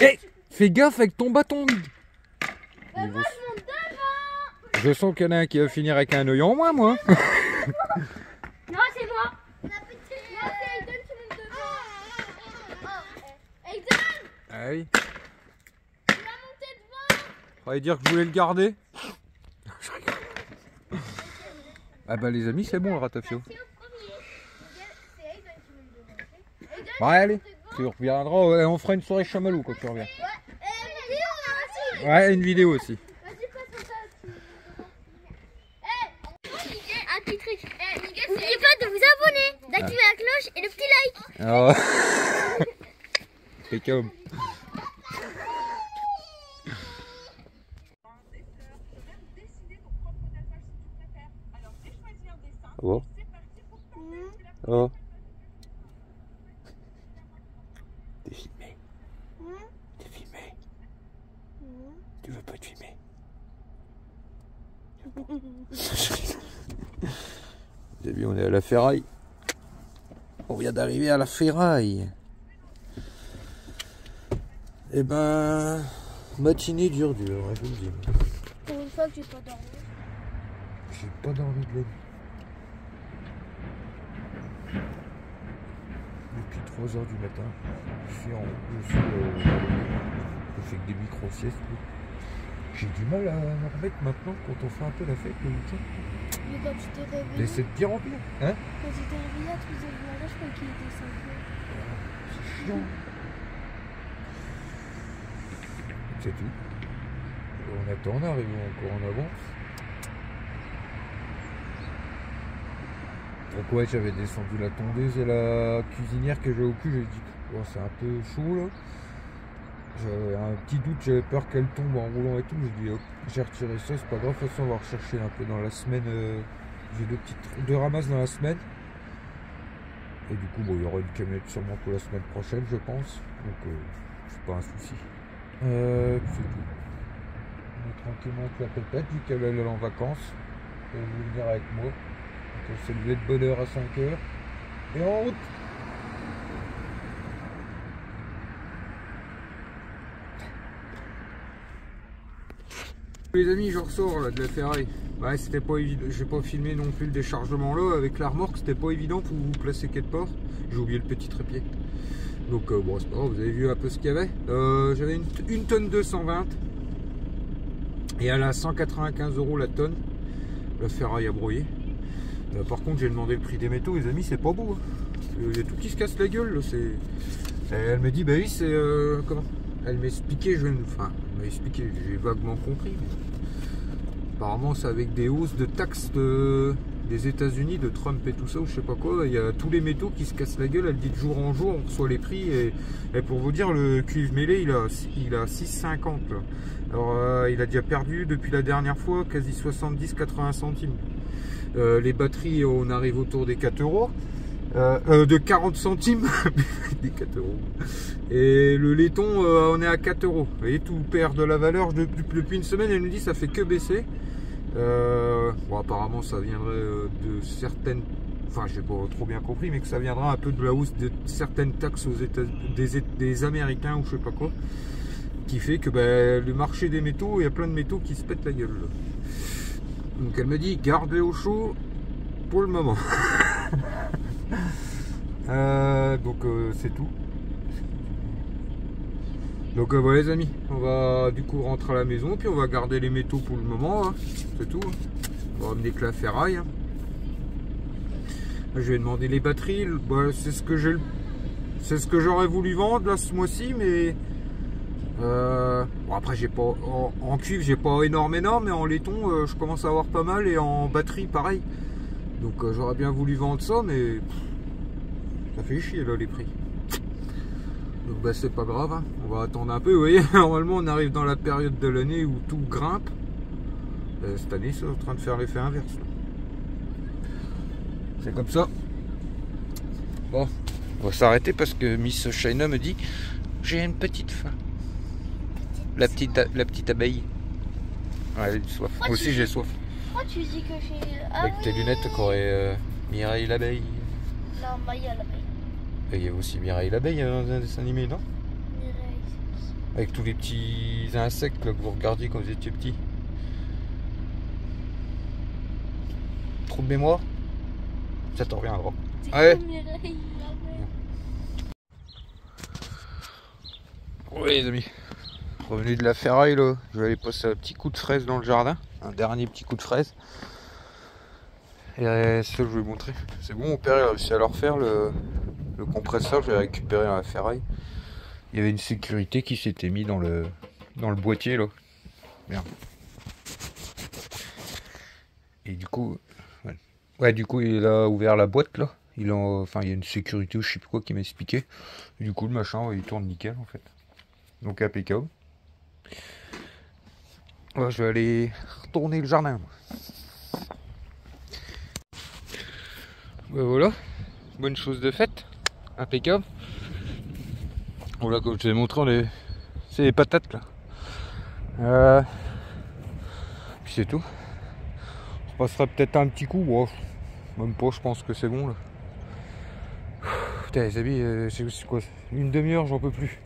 Speaker 1: Eh, fais gaffe avec ton bâton.
Speaker 3: Moi, je monte devant.
Speaker 1: Je sens qu'il y en a un qui va finir avec un œil en moins, moi.
Speaker 3: Non, c'est moi. La petite. Non, c'est Aiden qui monte devant. Oh. Aiden,
Speaker 1: Ah oui.
Speaker 3: tu vas monter devant.
Speaker 1: Faudrait dire que je voulais le garder. Je rigole. Ah bah les amis, c'est bon le ratafio.
Speaker 3: C'est au premier. C'est Aiden qui monte devant. Aiden,
Speaker 1: Bon, allez, tu reviendras, ouais, on fera une soirée chamallow quand tu reviens.
Speaker 3: vidéo,
Speaker 1: Ouais, une vidéo aussi.
Speaker 3: vas-y, passe un petit truc. N'oubliez pas de vous abonner, d'activer la cloche et le petit like.
Speaker 1: Oh. C'est comme. Oh. Oh. T'es filmé. T'es filmé. Tu veux pas te filmer? Vous avez vu, on est à la ferraille. On vient d'arriver à la ferraille. Eh ben, matinée dure, je vous le dis.
Speaker 3: Pour une fois que j'ai pas dormi.
Speaker 1: J'ai pas dormi de la nuit. Depuis 3 h du matin, je fais que des micro-siestes. J'ai du mal à me remettre maintenant quand on fait un peu la fête le week-end.
Speaker 3: Mais quand tu t'es réveillé,
Speaker 1: Mais c'est de pire en pire, hein?
Speaker 3: quand tu t'es réveillé à 3h du matin, je crois qu'il était 5 h.
Speaker 1: C'est chiant. C'est tout. On attend, on arrive encore en avance. Donc ouais, j'avais descendu la tondeuse et la cuisinière que j'ai au cul, j'ai dit oh, c'est un peu chaud là. J'avais un petit doute, j'avais peur qu'elle tombe en roulant et tout, j'ai dit hop, j'ai retiré ça, c'est pas grave, de toute façon on va rechercher un peu dans la semaine, j'ai deux ramasses dans la semaine. Et du coup bon, il y aura une camionnette sûrement pour la semaine prochaine je pense, donc c'est pas un souci. C'est tout. On est tranquillement avec la pépette, vu qu'elle est en vacances, elle veut venir avec moi. Donc on s'est levé de bonne heure à 5 h. Et en route. Les amis, je ressors là, de la ferraille. Ouais, c'était pas évident. J'ai pas filmé non plus le déchargement là avec la remorque, c'était pas évident pour vous placer quelque part. J'ai oublié le petit trépied. Donc bon, c'est pas grave, vous avez vu un peu ce qu'il y avait. J'avais une tonne 220 et elle a 195 € la tonne. La ferraille à broyer. Par contre, j'ai demandé le prix des métaux, les amis, c'est pas beau. Il y a tout qui se casse la gueule. Là, elle me dit, bah oui, c'est comment? Elle m'expliquait, enfin, elle m'a expliqué, j'ai vaguement compris. Mais apparemment, c'est avec des hausses de taxes des États-Unis, de Trump et tout ça, ou je sais pas quoi. Il y a tous les métaux qui se cassent la gueule. Elle dit de jour en jour, on reçoit les prix. Et pour vous dire, le cuivre mêlé, il a 6,50 €. Alors, il a déjà perdu depuis la dernière fois quasi 70-80 centimes. Les batteries, on arrive autour des 4 €. De 40 centimes des 4 €. Et le laiton, on est à 4 €. Vous voyez, tout perd de la valeur depuis une semaine. Elle nous dit ça fait que baisser. Bon, apparemment ça viendrait de certaines, enfin j'ai pas trop bien compris, mais que ça viendra un peu de la hausse de certaines taxes aux États, des Américains ou je sais pas quoi, qui fait que le marché des métaux, il y a plein de métaux qui se pètent la gueule là. Donc elle me dit gardez au chaud pour le moment. Donc c'est tout. Donc voilà les amis, on va du coup rentrer à la maison, puis on va garder les métaux pour le moment, hein. C'est tout. On va ramener que la ferraille. Hein. Je vais demander les batteries, c'est ce que j'aurais voulu vendre là ce mois-ci, mais bon, après j'ai pas en cuivre j'ai pas énorme, mais en laiton je commence à avoir pas mal, et en batterie pareil. Donc j'aurais bien voulu vendre ça, mais ça fait chier là les prix. Donc c'est pas grave, hein. On va attendre un peu. Vous voyez, normalement on arrive dans la période de l'année où tout grimpe. Cette année c'est en train de faire l'effet inverse. C'est comme ça. Bon, on va s'arrêter parce que Miss Shaina me dit j'ai une petite faim. La petite abeille. Ouais, elle a du soif. Moi aussi j'ai soif.
Speaker 3: Pourquoi tu dis que j'ai... Ah,
Speaker 1: Avec tes lunettes, qu'aurait Mireille l'abeille.
Speaker 3: Non, Maya l'abeille.
Speaker 1: Et il y a aussi Mireille l'abeille dans un dessin animé, non?
Speaker 3: Mireille.
Speaker 1: Avec tous les petits insectes là, que vous regardiez quand vous étiez petit. Trop de mémoire? Ça t'en reviendra. Ouais.
Speaker 3: Mireille l'abeille.
Speaker 1: Oui les amis. Revenu de la ferraille là. Je vais aller passer un petit coup de fraise dans le jardin. Un dernier petit coup de fraise. Et c'est ça que je vais vous montrer. C'est bon, mon père a réussi à leur faire le compresseur. Je l'ai récupéré dans la ferraille. Il y avait une sécurité qui s'était mis dans le boîtier là. Merde. Et du coup, ouais, du coup il a ouvert la boîte là. Enfin, il y a une sécurité ou je sais plus quoi qui m'a expliqué. Et du coup le machin il tourne nickel en fait. Donc impeccable. Ouais, je vais aller retourner le jardin. Voilà, bonne chose de faite, impeccable. Voilà, comme je t'ai montré, c'est les patates là. Puis c'est tout. On passera peut-être un petit coup, bon, même pas, je pense que c'est bon là. Putain les amis, c'est quoi, une demi-heure, j'en peux plus.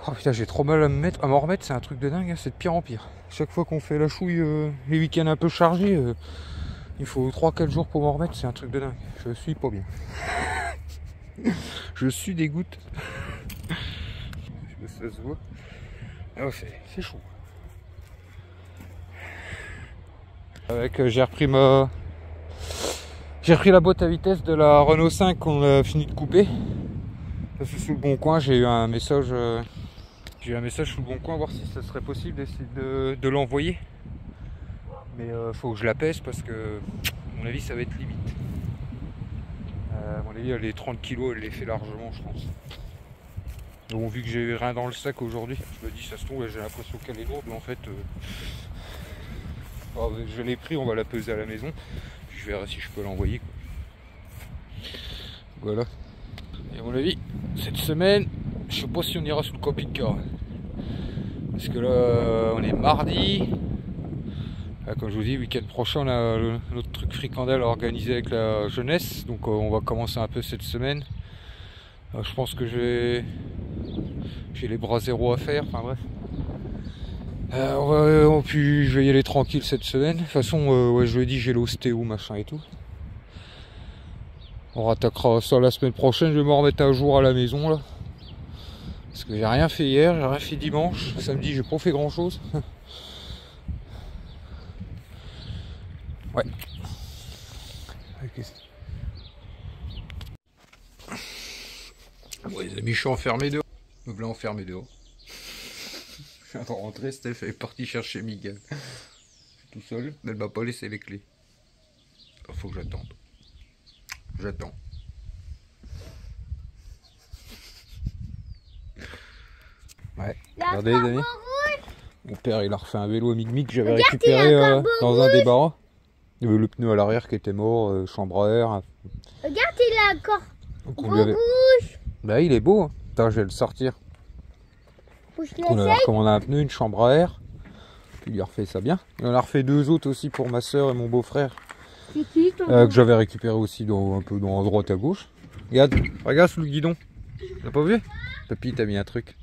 Speaker 1: Oh putain, j'ai trop mal à m'en remettre, c'est un truc de dingue, hein, c'est de pire en pire. Chaque fois qu'on fait la chouille, les week-ends un peu chargés, il faut 3-4 jours pour m'en remettre, c'est un truc de dingue. Je suis pas bien. Je suis dégoûté. Je sais pas si ça se voit. Oh, c'est chaud. Avec, j'ai repris la boîte à vitesse de la Renault 5 qu'on a fini de couper. Parce que sous le bon coin, j'ai eu un message. J'ai eu un message sous le bon coin, voir si ça serait possible d'essayer de l'envoyer. Mais faut que je la pèse parce que, à mon avis, ça va être limite. À mon avis, les 30 kg, elle les fait largement, je pense. Donc, vu que j'ai eu rien dans le sac aujourd'hui, je me dis, ça se trouve, j'ai l'impression qu'elle est lourde, mais en fait, je l'ai pris, on va la peser à la maison. Puis je verrai si je peux l'envoyer. Voilà. Et à mon avis, cette semaine, je sais pas si on ira sous le camping-car. Parce que là, on est mardi. Là, comme je vous dis, week-end prochain, on a notre truc fricandelle à organiser avec la jeunesse. Donc on va commencer un peu cette semaine. Je pense que j'ai les bras zéro à faire. Enfin bref. Puis je vais y aller tranquille cette semaine. De toute façon, ouais, je lui ai dit, j'ai l'ostéo, machin et tout. On rattaquera ça la semaine prochaine. Je vais me remettre à jour à la maison là. Parce que j'ai rien fait hier, j'ai rien fait dimanche. Samedi, j'ai pas fait grand chose. Ouais. Okay. Bon, les amis, je suis enfermé dehors. Donc là, enfermé dehors. Je viens de rentrer, Steph est parti chercher Miguel. Je suis tout seul, mais elle m'a pas laissé les clés. Il faut que j'attende. J'attends. Ouais, regardez les amis. Mon père il a refait un vélo à Mic que j'avais récupéré dans un débarras. Il y avait le pneu à l'arrière qui était mort, chambre à air.
Speaker 3: Regarde, il a encore
Speaker 1: rouge. Bah il est beau. Hein. Attends, je vais le sortir. On a recommandé un pneu, une chambre à air. Puis il a refait ça bien. Et on a refait deux autres aussi pour ma soeur et mon beau-frère. Que j'avais récupéré aussi un peu dans à droite à gauche. Regarde sous le guidon. T'as pas vu? Papy t'as mis un truc.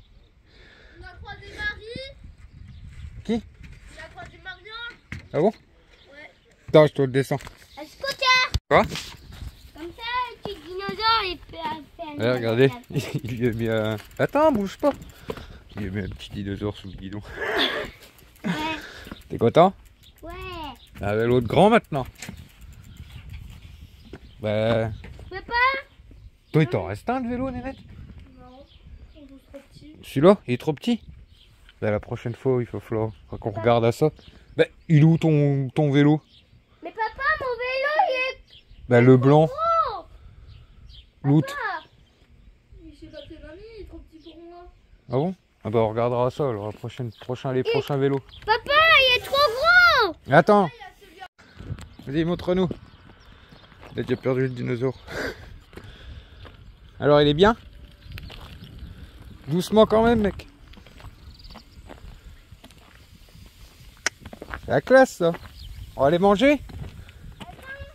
Speaker 3: On a croisé Marie.
Speaker 1: Qui?
Speaker 3: On a croisé Marion.
Speaker 1: Ah bon?
Speaker 3: Ouais.
Speaker 1: Attends, je te le descends.
Speaker 3: Un scooter.
Speaker 1: Quoi?
Speaker 3: Comme ça, le petit dinosaure, il peut faire
Speaker 1: Ouais, regardez, il lui a mis un... Attends, bouge pas. Il lui a mis un petit dinosaure sous le guidon.
Speaker 3: Ouais.
Speaker 1: T'es content?
Speaker 3: Ouais.
Speaker 1: Un vélo de grand maintenant. Bah...
Speaker 3: Papa?
Speaker 1: Toi, il t'en reste un de vélo, Nénette?
Speaker 3: Non, on est trop petit.
Speaker 1: Celui-là, il est trop petit. Bah, la prochaine fois, il va falloir qu'on regarde à ça. Bah, il est où ton vélo?
Speaker 3: Mais papa, mon vélo, il est...
Speaker 1: Bah, le blanc.
Speaker 3: Oh,
Speaker 1: L'autre.
Speaker 3: il s'est pas fait mamie, il est trop petit pour moi.
Speaker 1: Ah bon? Ah bah, on regardera ça, alors, les prochains vélos.
Speaker 3: Papa, il est trop gros.
Speaker 1: Attends. Vas-y, montre-nous. Il a déjà perdu le dinosaure. Alors, il est bien? Doucement quand même, mec. La classe, ça. On va les manger.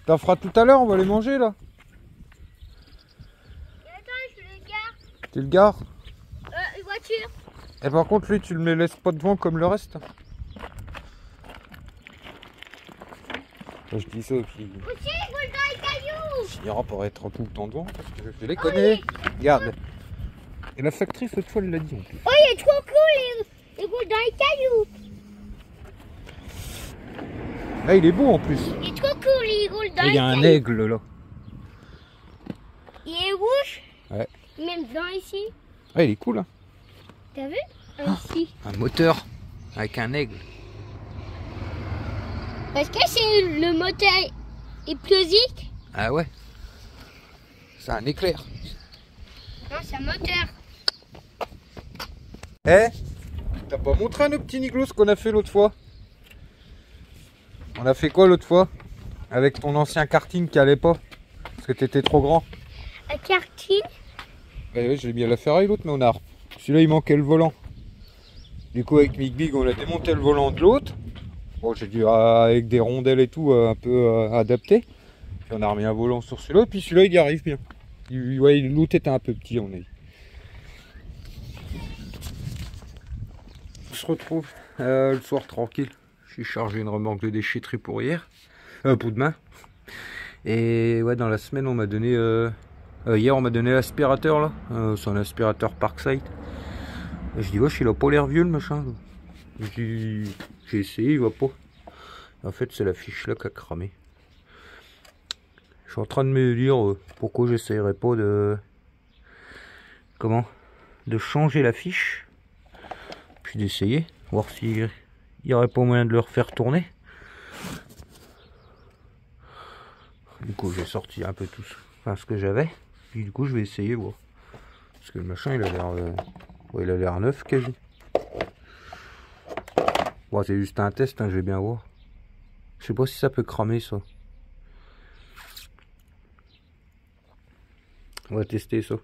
Speaker 1: T'en feras tout à l'heure, on va les manger, là.
Speaker 3: Attends, je le garde.
Speaker 1: Tu le gares.
Speaker 3: Une voiture.
Speaker 1: Et par contre, lui, tu le laisses pas devant comme le reste. Je dis ça, puis
Speaker 3: Aussi, il roule dans les cailloux.
Speaker 1: il finira par être tout le temps devant, parce que je les connais. Regarde. Et la factrice, l'autre fois, elle l'a dit en plus.
Speaker 3: Oh, il est trop cool, il roule dans les cailloux.
Speaker 1: Là, il est beau en plus.
Speaker 3: Il est trop cool, il roule dans
Speaker 1: Et
Speaker 3: les
Speaker 1: il y a un
Speaker 3: cailloux.
Speaker 1: aigle, là.
Speaker 3: Il est rouge.
Speaker 1: Ouais.
Speaker 3: Même dans ici.
Speaker 1: Ah, il est cool, hein.
Speaker 3: T'as vu? Ici.
Speaker 1: Un moteur avec un aigle.
Speaker 3: Parce que c'est le moteur explosif.
Speaker 1: Ah ouais. C'est un éclair.
Speaker 3: Non, c'est un moteur.
Speaker 1: Eh, t'as pas montré à nos petits Niklos ce qu'on a fait l'autre fois? On a fait quoi l'autre fois? Avec ton ancien karting qui allait pas? Parce que t'étais trop grand.
Speaker 3: Un karting.
Speaker 1: Ouais, je l'ai mis à la ferraille l'autre, mais on a... Celui-là, il manquait le volant. Du coup, avec Mick Big, on a démonté le volant de l'autre. Bon, j'ai dû, avec des rondelles et tout, un peu adapté. Puis on a remis un volant sur celui-là, et puis celui-là, il y arrive bien. Ouais, l'autre était un peu petit, on a dit. On se retrouve le soir tranquille. J'ai chargé une remorque de déchetterie pour hier. Pour demain. Et ouais, dans la semaine, on m'a donné... hier, on m'a donné l'aspirateur, là. C'est un aspirateur Parkside. Et je dis, wesh, il a pas l'air vieux, le machin. J'ai essayé, il va pas. En fait, c'est la fiche là qui a cramé. Je suis en train de me dire pourquoi j'essayerais pas de... Comment? De changer la fiche. Puis d'essayer. Voir s'il y aurait pas moyen de le refaire tourner. Du coup, j'ai sorti un peu tout ce que j'avais. Puis du coup, je vais essayer, voir. Parce que le machin, il a l'air... ouais, il a l'air neuf, quasi. Bon, c'est juste un test, hein, je vais bien voir. Je sais pas si ça peut cramer, ça. On va tester ça.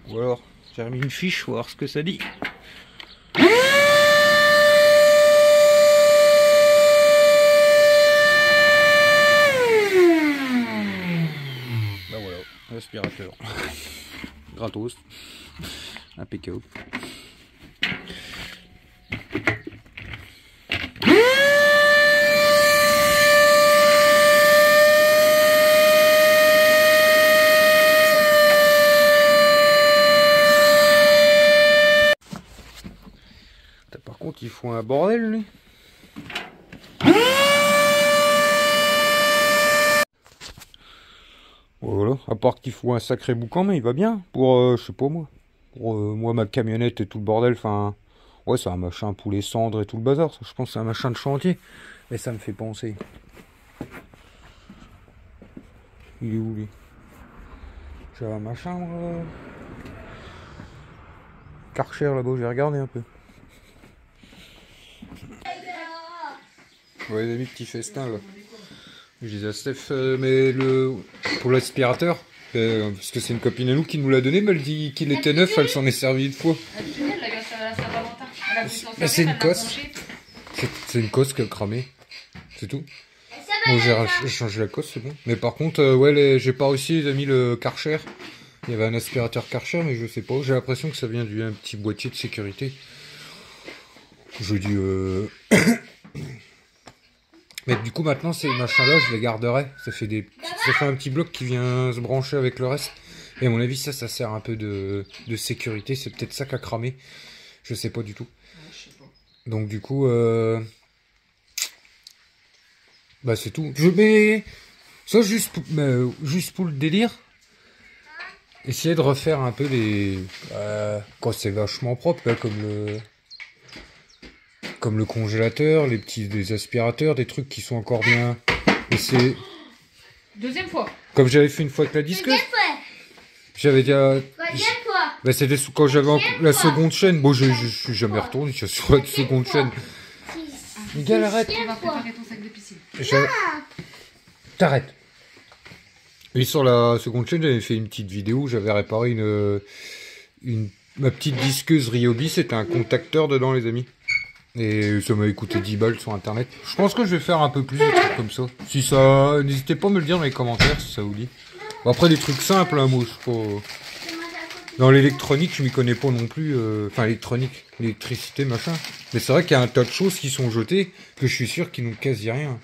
Speaker 1: Ou alors, j'ai remis une fiche, voir ce que ça dit. Bah voilà, l'aspirateur. Gratos. Impeccable. Par contre, il faut un bordel, lui. Voilà, à part qu'il faut un sacré boucan, mais il va bien. Pour, je sais pas moi. Pour moi, ma camionnette et tout le bordel, enfin... Ouais, c'est un machin pour les cendres et tout le bazar. Ça, je pense que c'est un machin de chantier. Et ça me fait penser. Il est où, lui? J'ai un machin, moi. Karcher, là-bas, j'ai regardé un peu. Ouais, les amis, petit festin, là. Je disais à Steph, mais pour l'aspirateur, parce que c'est une copine à nous qui nous l'a donné, mais elle dit qu'il était neuf, elle s'en est servie une fois. C'est une cosse. C'est une cosse qui a cramé. C'est tout. Bon, j'ai changé la cosse, c'est bon. Mais par contre, ouais, j'ai pas réussi, les amis, le Karcher. Il y avait un aspirateur Karcher, mais je sais pas. J'ai l'impression que ça vient d'un petit boîtier de sécurité. Je dis... Mais du coup maintenant ces machins là je les garderai. Ça fait un petit bloc qui vient se brancher avec le reste. Et à mon avis ça sert un peu de sécurité. C'est peut-être ça qui a cramé. Je sais pas du tout. Donc du coup bah c'est tout. Je mets ça juste pour le délire. Essayer de refaire un peu les quand c'est vachement propre là, comme le congélateur, des aspirateurs, des trucs qui sont encore bien. Et c'est...
Speaker 5: Deuxième fois.
Speaker 1: Comme j'avais fait une fois avec la disqueuse. J'avais déjà... Bah, c'était quand j'avais la seconde chaîne. Bon, je suis jamais retourné sur la seconde chaîne. Miguel, arrête.
Speaker 5: On va préparer ton sac de piscine.
Speaker 1: T'arrêtes. Et sur la seconde chaîne, j'avais fait une petite vidéo. J'avais réparé ma petite disqueuse Ryobi. C'était un contacteur dedans, les amis. Et ça m'avait coûté 10 balles sur internet. Je pense que je vais faire un peu plus de trucs comme ça. Si ça, n'hésitez pas à me le dire dans les commentaires si ça vous dit. Bon, après des trucs simples, hein, moi je sais pas. Dans l'électronique, je m'y connais pas non plus. Enfin, électronique, l'électricité, machin. Mais c'est vrai qu'il y a un tas de choses qui sont jetées que je suis sûr qu'ils n'ont quasi rien.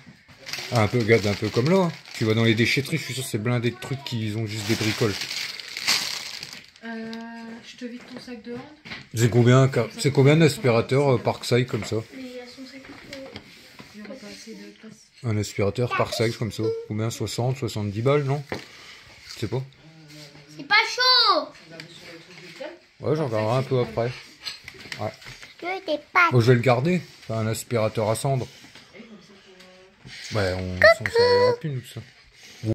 Speaker 1: Ah, un peu, regarde, un peu comme là. Hein. Tu vas dans les déchetteries, je suis sûr que c'est blindé de trucs qui ont juste des bricoles.
Speaker 5: Je te vide ton sac de honte.
Speaker 1: C'est combien d'aspirateurs par sac comme ça?
Speaker 5: Il n'y aura pas assez de place.
Speaker 1: Un aspirateur par sac comme ça. Combien? 60, 70 balles, non? Je sais pas.
Speaker 3: C'est pas chaud.
Speaker 1: Ouais, j'en regarderai un peu après. Ouais.
Speaker 3: Que t'es pas.
Speaker 1: Bon, je vais le garder. C'est un aspirateur à cendre. Ouais, on s'en servira plus, nous, de ça.